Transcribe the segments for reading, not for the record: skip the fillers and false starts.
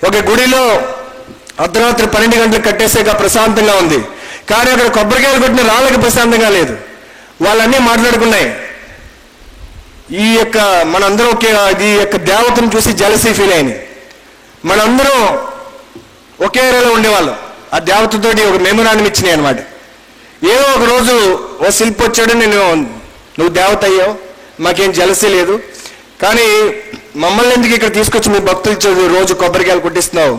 ఒక గుడిలో అర్ధరాత్రి 12 గంటలకు కట్టేసాక ప్రశాంతంగా ఉంది, కానీ అక్కడ కొబ్బరికాయలు కొట్టిన రాళ్ళకి ప్రశాంతంగా లేదు. వాళ్ళన్నీ మాట్లాడుకున్నాయి. ఈ యొక్క మనందరం ఈ యొక్క దేవతను చూసి జలసీ ఫీల్ అయింది. మనందరం ఒకే ఏరియాలో ఉండేవాళ్ళం. ఆ దేవతతోటి ఒక మెమొరాండం ఇచ్చినాయి అనమాట. ఏదో ఒక రోజు ఓ శిల్పి వచ్చాడు, నువ్వు దేవత అయ్యావు, మాకేం జలసీ లేదు, కానీ మమ్మల్ని ఎందుకు ఇక్కడ తీసుకొచ్చి మీ భక్తులు రోజు కొబ్బరికాయలు కొట్టిస్తున్నావు,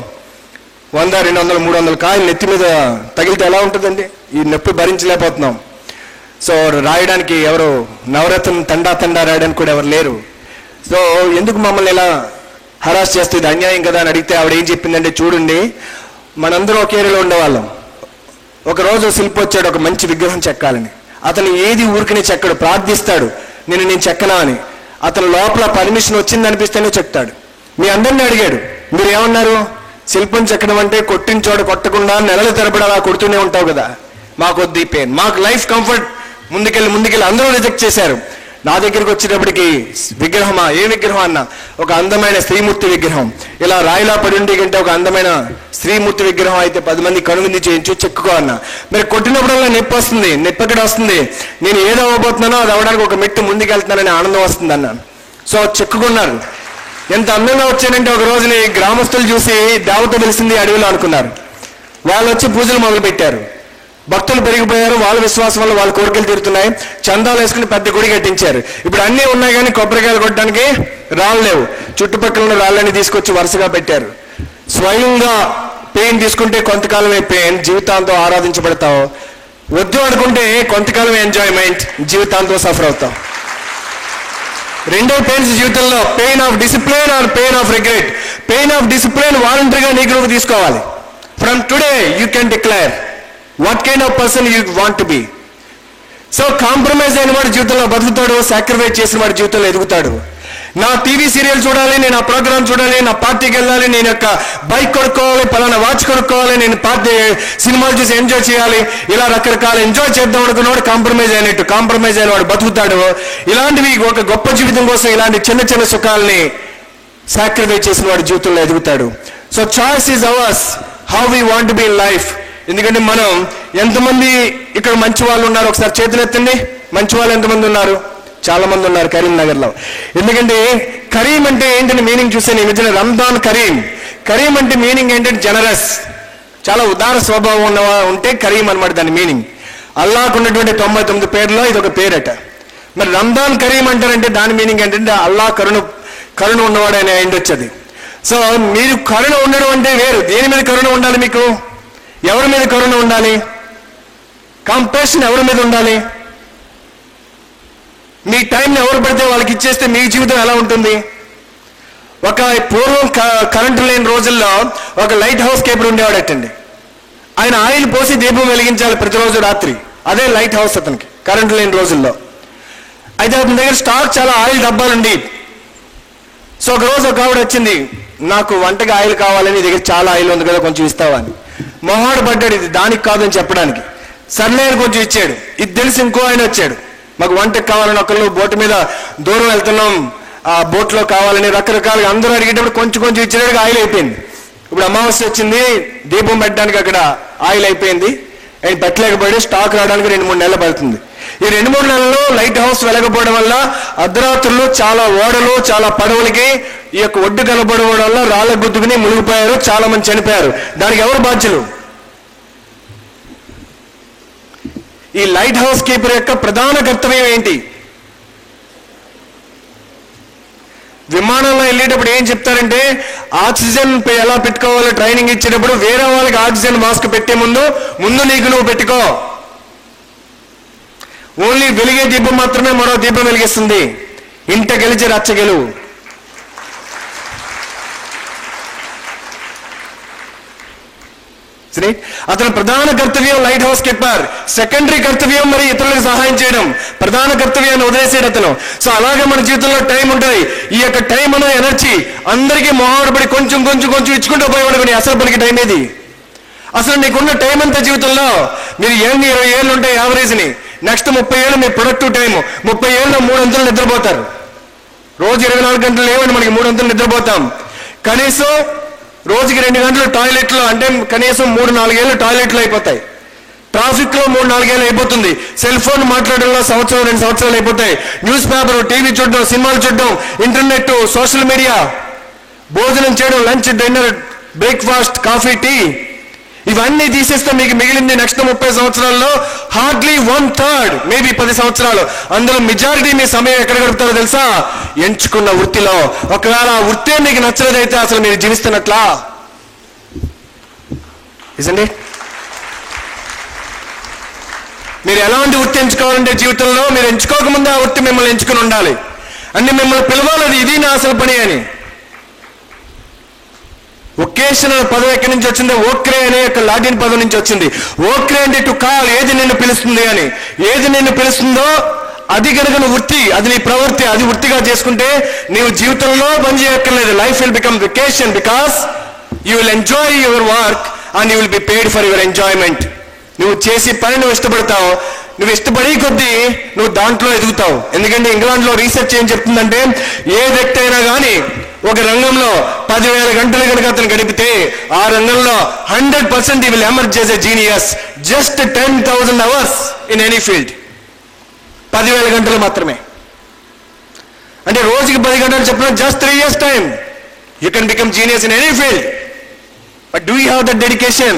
100, 200, 300 కాయలు నెత్తి మీద తగిలితే ఎలా ఉంటుందండి? ఈ నొప్పి భరించలేకపోతున్నాం. సో రాయడానికి ఎవరు నవరత్నం తండా రాయడానికి కూడా ఎవరు లేరు. సో ఎందుకు మమ్మల్ని ఇలా హరాస్ చేస్తే, ఇది అన్యాయం కదా అని అడిగితే ఆవిడ ఏం చెప్పిందంటే, చూడండి మనందరూ ఒక ఏరియాలో ఉండేవాళ్ళం. ఒకరోజు శిల్పి వచ్చాడు ఒక మంచి విగ్రహం చెక్కాలని. అతను ఏది ఊరికనే చెక్కడు, ప్రార్థిస్తాడు నేను చెక్కనా అని. అతను లోపల పర్మిషన్ వచ్చింది అనిపిస్తేనే చెప్తాడు. మీ అందరినీ అడిగాడు, మీరు ఏమన్నారు? శిల్పం చెక్కడం అంటే కొట్టిన చోట కొట్టకుండా నెలల తరబడి అలా కొడుతూనే ఉంటావు కదా, మాకు వద్దు ఈ పెయిన్, మాకు లైఫ్ కంఫర్ట్, ముందుకెళ్ళి అందరూ రిజెక్ట్ చేశారు. నా దగ్గరికి వచ్చేటప్పటికి విగ్రహమా, ఏ విగ్రహం అన్నా? ఒక అందమైన స్త్రీమూర్తి విగ్రహం. ఇలా రాయిలా పడి ఉండి కంటే ఒక అందమైన స్త్రీమూర్తి విగ్రహం అయితే 10 మంది కనువింది చేయించు, చెక్కుకో అన్నా. మీరు కొట్టినప్పుడల్లా నొప్పి వస్తుంది, నొప్పి ఎక్కడ వస్తుంది? నేను ఏదో అవ్వబోతున్నానో అది అవ్వడానికి ఒక మెట్టు ముందుకెళ్తున్నానని ఆనందం వస్తుంది అన్నాను. సో చెక్కుకున్నారు. ఎంత అందంగా వచ్చానంటే ఒక రోజుని గ్రామస్తులు చూసి దేవత తెలిసింది అడవిలో అనుకున్నారు. వాళ్ళు వచ్చి పూజలు మొదలు పెట్టారు. భక్తులు పెరిగిపోయారు. వాళ్ళ విశ్వాసం వల్ల వాళ్ళ కోరికలు తీరుతున్నాయి. చందాలు వేసుకుని పెద్ద గుడి కట్టించారు. ఇప్పుడు అన్నీ ఉన్నాయి కానీ కొబ్బరికాయలు కొట్టడానికి రాళ్ళు లేవు. చుట్టుపక్కల ఉన్న రాళ్ళని తీసుకొచ్చి వరుసగా పెట్టారు. స్వయంగా పెయిన్ తీసుకుంటే కొంతకాలమే పెయిన్, జీవితాంతం ఆరాధించబడతావు. వద్దు అనుకుంటే కొంతకాలమే ఎంజాయ్మెంట్, జీవితాంతం సఫర్ అవుతావు. రెండో పెయిన్స్ జీవితంలో, pain of discipline are pain of regret. Pain of discipline వాలంటరీగా నీకు నువ్వు తీసుకోవాలి. From today you can declare what kind of person you want to be. So compromise అయిన వాడి జీవితంలో బతుకుతాడు, సాక్రిఫైస్ చేసిన వాడి జీవితంలో ఎదుగుతాడు. నా టీవీ సీరియల్ చూడాలి, నేను ఆ ప్రోగ్రామ్ చూడాలి, నా పార్టీకి వెళ్ళాలి, నేను యొక్క బైక్ కొనుక్కోవాలి, పలానా వాచ్ కొనుక్కోవాలి, నేను పార్టీ సినిమాలు చూసి ఎంజాయ్ చేయాలి, ఇలా రకరకాల ఎంజాయ్ చేద్దాం అనుకున్నవాడు కాంప్రమైజ్ అయినట్టు. కాంప్రమైజ్ అయిన వాడు బతుకుతాడు. ఇలాంటివి ఒక గొప్ప జీవితం కోసం ఇలాంటి చిన్న చిన్న సుఖాలని సాక్రిఫైస్ చేసిన వాడి జీవితంలో ఎదుగుతాడు. So choice is ours, how we want be in life. ఎందుకంటే మనం ఎంతమంది ఇక్కడ మంచి వాళ్ళు ఉన్నారు? ఒకసారి చేతులు ఎత్తండి. మంచి వాళ్ళు ఎంతమంది ఉన్నారు? చాలా మంది ఉన్నారు కరీంనగర్లో. ఎందుకంటే కరీం అంటే ఏంటని మీనింగ్ చూసాను ఈ మధ్యన. రంజాన్ కరీం. కరీం అంటే మీనింగ్ ఏంటంటే జనరస్, చాలా ఉదార స్వభావం ఉంటే కరీం అనమాట దాని మీనింగ్. అల్లాహకు ఉన్నటువంటి 99 పేర్లో ఇది ఒక పేరట. మరి రంజాన్ కరీం అంటారంటే దాని మీనింగ్ ఏంటంటే అల్లాహ్ కరుణ ఉన్నవాడు అని అయిండొచ్చది. సో మీరు కరుణ ఉండడం అంటే వేరు. దేని మీద కరుణ ఉండాలి మీకు? ఎవరి మీద కరుణ ఉండాలి? కాంపాషన్ ఎవరి మీద ఉండాలి? మీ టైంని ఎవరు పడితే వాళ్ళకి ఇచ్చేస్తే మీ జీవితం ఎలా ఉంటుంది? ఒక పూర్వం కరెంటు లేని రోజుల్లో ఒక లైట్ హౌస్ కీపర్ ఉండేవాడటండి. ఆయన ఆయిల్ పోసి దీపం వెలిగించాలి ప్రతిరోజు రాత్రి. అదే లైట్ హౌస్ అతనికి కరెంటు లేని రోజుల్లో. అయితే అతని దగ్గర స్టాక్ చాలా ఆయిల్ డబ్బాలుండి. సో ఒక రోజు ఒక ఆవిడ వచ్చింది, నాకు వంటకి ఆయిల్ కావాలని, దగ్గర చాలా ఆయిల్ ఉంది కదా కొంచెం ఇస్తావా అని. మొహాడు పడ్డాడు, ఇది దానికి కాదని చెప్పడానికి. సర్లే అని కొంచెం ఇచ్చాడు. ఇది తెలిసి ఇంకో ఆయన వచ్చాడు, మాకు వంటకి కావాలని. ఒకళ్ళు బోటు మీద దూరం వెళ్తున్నాం, ఆ బోట్లో కావాలని రకరకాలుగా అందరూ అడిగేటప్పుడు కొంచెం కొంచెం ఇచ్చేటప్పుడు ఆయిల్ అయిపోయింది. ఇప్పుడు అమావాస్య వచ్చింది, దీపం పెట్టడానికి అక్కడ ఆయిల్ అయిపోయింది. ఆయన పెట్టలేకపోయాడు. స్టాక్ రావడానికి 2-3 నెలలు పడుతుంది. ఈ 2-3 నెలల్లో లైట్ హౌస్ వెలగపోవడం వల్ల అర్ధరాత్రులు చాలా ఓడలు, చాలా పడవలకి ఈ యొక్క ఒడ్డు కలపడం వల్ల రాళ్ళ గుద్దుకుని మునిగిపోయారు. చాలా మంది చనిపోయారు. దానికి ఎవరు బాధ్యులు? ఈ లైట్ హౌస్ కీపర్ యొక్క ప్రధాన కర్తవ్యం ఏంటి? విమానంలో వెళ్ళేటప్పుడు ఏం చెప్తారంటే, ఆక్సిజన్ ఎలా పెట్టుకోవాలో ట్రైనింగ్ ఇచ్చేటప్పుడు వేరే వాళ్ళకి ఆక్సిజన్ మాస్క్ పెట్టే ముందు నీకు నువ్వు పెట్టుకో. ఓన్లీ వెలిగే దీపం మాత్రమే మరో దీపం వెలిగిస్తుంది. ఇంట గెలిచి రచ్చ గెలువు. అతని ప్రధాన కర్తవ్యం లైట్ హౌస్ కీపర్. సెకండరీ కర్తవ్యం మరి ఇతరులకు సహాయం చేయడం. ప్రధాన కర్తవ్యాన్ని వదిలేసాడు అతను. సో అలాగే మన జీవితంలో టైం ఉంటుంది. ఈ యొక్క టైం అనే ఎనర్జీ అందరికీ మొహాడుపడి కొంచెం కొంచెం కొంచెం ఇచ్చుకుంటూ పోయేవాడు. అసలు పనికి టైం ఏది? అసలు నీకున్న టైం అంతా జీవితంలో మీరు 20 ఏళ్ళు ఉంటాయి యావరేజ్ని. నెక్స్ట్ 30 ఏళ్ళు మీ ప్రొడక్టివ్ టైం. 30 ఏళ్ళు 3 గంటలు నిద్రపోతారు. రోజు 24 గంటలు లేవండి, మనకి 3 గంటలు నిద్రపోతాం. కనీసం రోజుకి 2 గంటలు టాయిలెట్లో, అంటే కనీసం 3-4 ఏళ్ళు టాయిలెట్లు అయిపోతాయి. ట్రాఫిక్లో 3-4 ఏళ్ళు అయిపోతుంది. సెల్ ఫోన్ మాట్లాడడంలో 1-2 సంవత్సరాలు అయిపోతాయి. న్యూస్ పేపర్, టీవీ చూడడం, సినిమాలు చూడడం, ఇంటర్నెట్, సోషల్ మీడియా, భోజనం చేయడం, lunch, dinner, breakfast, coffee, tea, ఇవన్నీ తీసేస్తే మీకు మిగిలింది నెక్స్ట్ 30 సంవత్సరాల్లో హార్డ్లీ 1/3, మేబీ 10 సంవత్సరాలు. అందులో మెజారిటీ మీ సమయం ఎక్కడ గడుపుతారో తెలుసా? ఎంచుకున్న వృత్తిలో. ఒకవేళ ఆ వృత్తే మీకు నచ్చలేదైతే అసలు మీరు జీవిస్తున్నట్లా? ఇజండి, మీరు ఎలాంటి వృత్తి ఎంచుకోవాలంటే జీవితంలో మీరు ఎంచుకోకముందే ఆ వృత్తి మిమ్మల్ని ఎంచుకుని ఉండాలి. అంటే మిమ్మల్ని పిలవాలి, ఇది నా అసలు పని అని. ఒకేషనల్ పదం ఎక్కడి నుంచి వచ్చింది? ఓక్రే అనే యొక్క లాటిన్ పదం నుంచి వచ్చింది. ఓక్రే అంటే టు కాల్, ఏది నిన్ను పిలుస్తుంది అని. ఏది నిన్ను పిలుస్తుందో అది కనుక వృత్తి, అది నీ ప్రవృత్తి, అది వృత్తిగా చేసుకుంటే నీవు జీవితంలో పని చేయక్కర్లేదు. Life will become vacation because you will enjoy your work and you will be paid for your enjoyment. నువ్వు చేసే పని నువ్వు ఇష్టపడతావు, నువ్వు ఇష్టపడే కొద్దీ నువ్వు దాంట్లో ఎదుగుతావు. ఎందుకంటే ఇంగ్లాండ్లో రీసెర్చ్ ఏం చెప్తుందంటే, ఏ వ్యక్తి అయినా కానీ ఒక రంగంలో 10,000 గంటలు కనుక అతను గడిపితే ఆ రంగంలో 100% he will emerge as a genius. Just 10,000 hours in any field. 10,000 గంటలు మాత్రమే. అంటే రోజుకి 10 గంటలు చెప్పిన just 3 years time you can become genius in any field. But do you have that dedication?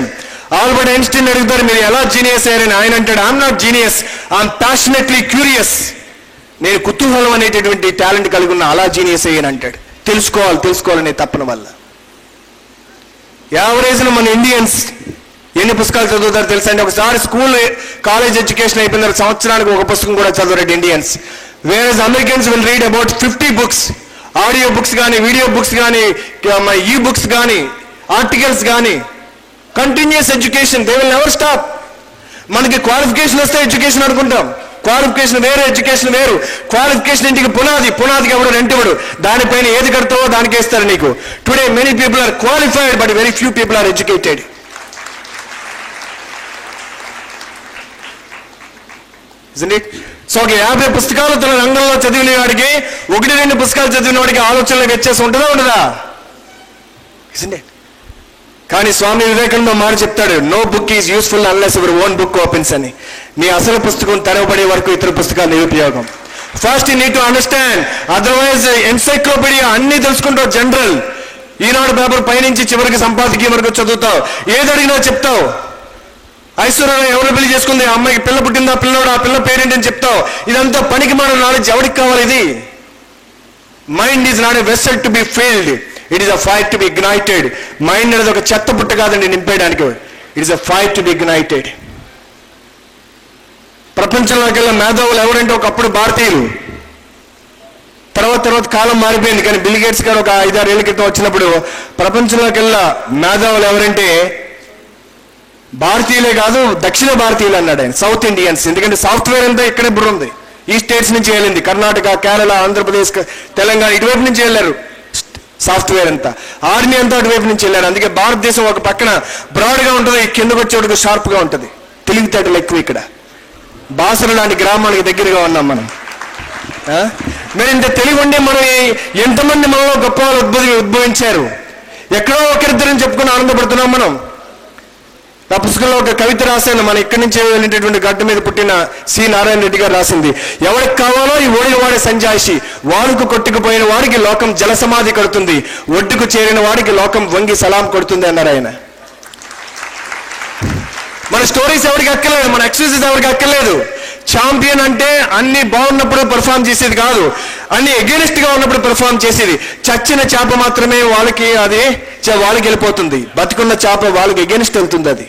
Albert Einstein అడుగుతారు, మీరు ఎలా జీనియస్ అయ్యారని. ఆయన అంటాడు, I'm not genius, I'm passionately curious. నేను కుతూహలం అనేటటువంటి టాలెంట్ కలిగి ఉన్న, అలా జీనియస్ అయ్యాను అంటాడు. తెలుసుకోవాలనే తప్పన వల్ల. యావరేజ్న మన ఇండియన్స్ ఎన్ని పుస్తకాలు చదువుతారు తెలుసా అండి? ఒకసారి స్కూల్, కాలేజ్ ఎడ్యుకేషన్ అయిపోయిన తర్వాత సంవత్సరానికి ఒక పుస్తకం కూడా చదవరు Indians. Whereas Americans will read about 50 books, audio books కానీ, వీడియో బుక్స్ కానీ, ఈ బుక్స్ కానీ, ఆర్టికల్స్ కానీ. Continuous education, they will never stop. మనకి క్వాలిఫికేషన్ వస్తే ఎడ్యుకేషన్ అనుకుంటాం. క్వాలిఫికేషన్ వేరు, ఎడ్యుకేషన్ వేరు. క్వాలిఫికేషన్ ఇంటికి పునాదికి ఎవడు రెంటివాడు, దానిపైన ఏది కడతావో దానికి వేస్తారు నీకు. Today many people are qualified but very few people are educated. So ఒక 50 పుస్తకాలు తన రంగంలో చదివిన వాడికి 1-2 పుస్తకాలు చదివిన వాడికి ఆలోచనలో వ్యత్యాసం ఉంటుందా ఉండదా? కానీ స్వామి వివేకానంద మాట చెప్తాడు, no book is useful unless your own book opens అని. నీ అసలు పుస్తకం తెరవబడే వరకు ఇతర పుస్తకాలు నిరుపయోగం. First you need to understand, otherwise encyclopedia అన్ని తెలుసుకుంటావు. జనరల్ ఈనాడు పేపర్ పైనుంచి చివరికి సంపాదకీయ వరకు చదువుతావు, ఏది అడిగినా చెప్తావు. ఐశ్వర్య ఎవరు పెళ్లి చేసుకుంది, ఆ అమ్మాయికి పిల్ల పుట్టిందా, పిల్లడు, ఆ పిల్ల పేరెంట్ అని చెప్తావు. ఇదంతా పనికి మాలిన నాలెడ్జ్. ఎవరికి కావాలి ఇది? Mind is not a vessel to be filled, it is a fire to be ignited. Mind అనేది ఒక చెత్త పుట్ట కాదండి నింపేయడానికి, it is a fire to be ignited. ప్రపంచంలోకెల్లా మేధావులు ఎవరంటే ఒకప్పుడు భారతీయులు, తర్వాత కాలం మారిపోయింది. కానీ బిల్ గేట్స్ గారు ఒక 5-6 ఏళ్ల క్రితం వచ్చినప్పుడు ప్రపంచంలోకెల్లా మేధావులు ఎవరంటే భారతీయులే కాదు, దక్షిణ భారతీయులు అన్నాడు ఆయన, సౌత్ ఇండియన్స్. ఎందుకంటే సాఫ్ట్వేర్ అంతా ఇక్కడే బుర్ర ఉంది. ఈ స్టేట్స్ నుంచి వెళ్ళింది, కర్ణాటక, కేరళ, ఆంధ్రప్రదేశ్, తెలంగాణ, ఇటువైపు నుంచి వెళ్ళారు సాఫ్ట్వేర్ అంతా. ఆర్మీ అంతా అటువైపు నుంచి వెళ్ళారు. అందుకే భారతదేశం ఒక పక్కన బ్రాడ్గా ఉంటుంది, కిందకు వచ్చేటికి షార్ప్గా ఉంటుంది. తెలివితేటలు ఎక్కువ ఇక్కడ. బాసర లాంటి గ్రామానికి దగ్గరగా ఉన్నాం మనం. మరి ఇంత తెలివి ఉండి మనం ఎంతమంది మనలో గొప్ప వాళ్ళు ఉద్భవించారు. ఎక్కడో ఒకరిద్దరని చెప్పుకుని ఆనందపడుతున్నాం మనం. ఆ పుస్తకంలో ఒక కవిత రాశాను, మన ఇక్కడి నుంచి వెళ్ళేటటువంటి గడ్డ మీద పుట్టిన సి నారాయణ రెడ్డి గారు రాసింది. ఎవరికి కావాలో ఈ ఓడిన వాడే సంజాయిషి, వాడుకు కొట్టుకుపోయిన వాడికి లోకం జలసమాధి కడుతుంది, ఒడ్డుకు చేరిన వాడికి లోకం వంగి సలాం కొడుతుంది అన్నారు ఆయన. మన స్టోరీస్ ఎవరికి అక్కర్లేదు, మన ఎక్స్క్యూజెస్ ఎవరికి అక్కర్లేదు. ఛాంపియన్ అంటే అన్ని బాగున్నప్పుడు పెర్ఫార్మ్ చేసేది కాదు, అన్ని ఎగెనిస్ట్ గా ఉన్నప్పుడు పెర్ఫార్మ్ చేసేది. చచ్చిన చేప మాత్రమే వాళ్ళకి వెళ్ళిపోతుంది, బతికున్న చేప వాళ్ళకి ఎగెనిస్ట్ వెళ్తుంది. అది